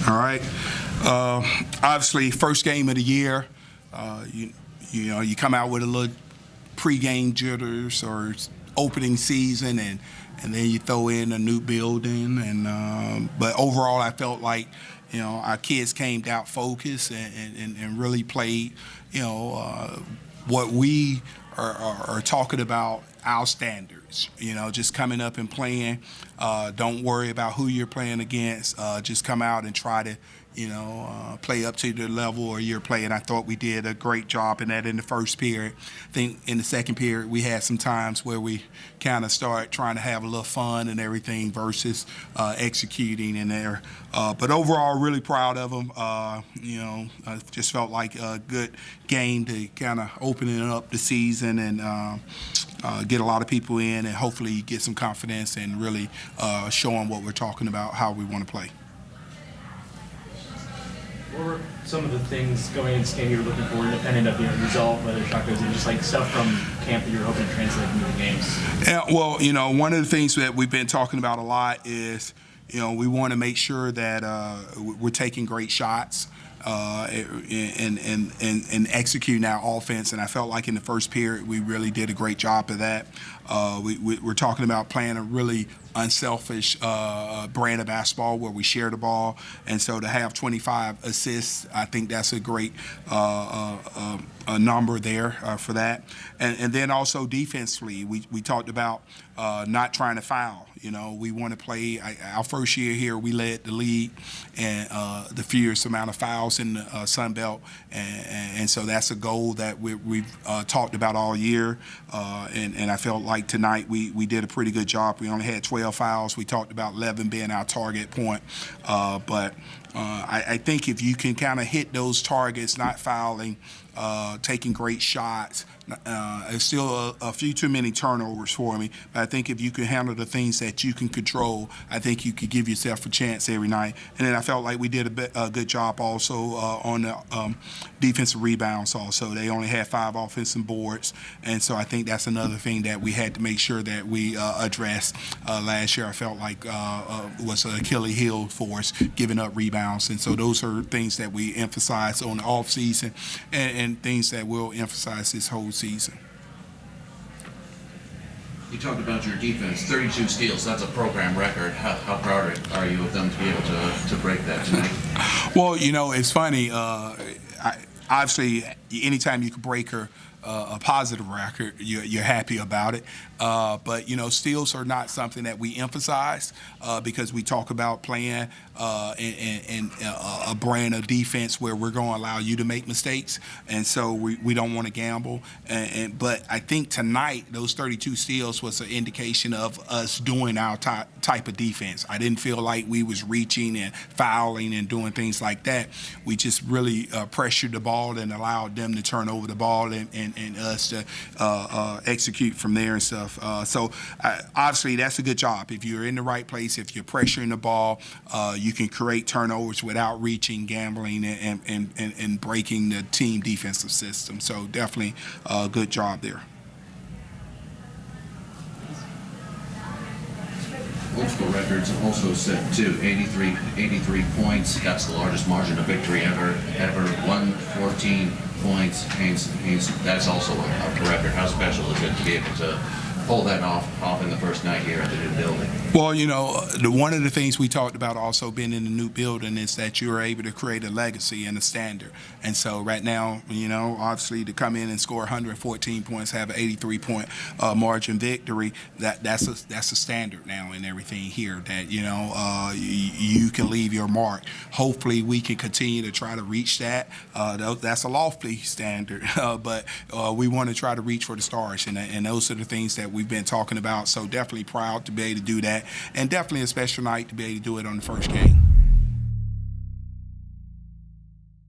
All right. Obviously, first game of the year. You come out with a little pregame jitters or opening season, and then you throw in a new building. But overall, I felt like our kids came out focused and really played. What we are talking about, our standards. Just coming up and playing. Don't worry about who you're playing against. Just come out and try to play up to the level or you're playing. I thought we did a great job in that in the first period. I think in the second period we had some times where we kind of start trying to have a little fun and everything versus executing in there. But overall, really proud of them. I just felt like a good game to kind of opening up the season and get a lot of people in and hopefully get some confidence and really show them what we're talking about, how we want to play. What were some of the things going into this game you were looking for and ended up being a result, whether shot goes in, just like stuff from camp that you were hoping to translate into the games? Yeah, well, one of the things that we've been talking about a lot is, we want to make sure that we're taking great shots. And executing our offense, and I felt like in the first period we really did a great job of that. We're talking about playing a really unselfish brand of basketball where we share the ball, and so to have 25 assists, I think that's a great number there for that. And then also defensively, we talked about not trying to foul. We want to play. Our first year here, we led the league and the fewest amount of fouls in the Sun Belt, and so that's a goal that we've talked about all year. And I felt like tonight we did a pretty good job. We only had 12 fouls. We talked about 11 being our target point, but I think if you can kind of hit those targets, not fouling, taking great shots. It's still a few too many turnovers for me, but I think if you can handle the things that you can control, I think you could give yourself a chance every night. And then I felt like we did a good job also on the defensive rebounds also. They only had 5 offensive boards, and so I think that's another thing that we had to make sure that we addressed. Last year I felt like was an Achilles heel for us, giving up rebounds, and so those are things that we emphasize on the off season and things that we'll emphasize this whole season. You talked about your defense, 32 steals. That's a program record. How proud are you of them to be able to break that tonight? Well, it's funny. Obviously, anytime you can break a positive record, you're happy about it. But steals are not something that we emphasize because we talk about playing in a brand of defense where we're going to allow you to make mistakes, and so we don't want to gamble. But I think tonight those 32 steals was an indication of us doing our type of defense. I didn't feel like we was reaching and fouling and doing things like that. We just really pressured the ball and allowed them to turn over the ball and us to execute from there and stuff. So obviously that's a good job. If you're in the right place, if you're pressuring the ball, you can create turnovers without reaching, gambling, and breaking the team defensive system. So definitely a good job there. Old school records also set to 83 points. That's the largest margin of victory ever. 114 points. That's also a record. How special is it to be able to pull that off in the first night here at the new building? Well, one of the things we talked about also being in the new building is that you're able to create a legacy and a standard. And so right now, obviously to come in and score 114 points, have an 83-point margin victory, that's a standard now in everything here that, you can leave your mark. Hopefully we can continue to try to reach that. That's a lofty standard, but we want to try to reach for the stars, and those are the things that we've been talking about. So definitely proud to be able to do that, and definitely a special night to be able to do it on the first game.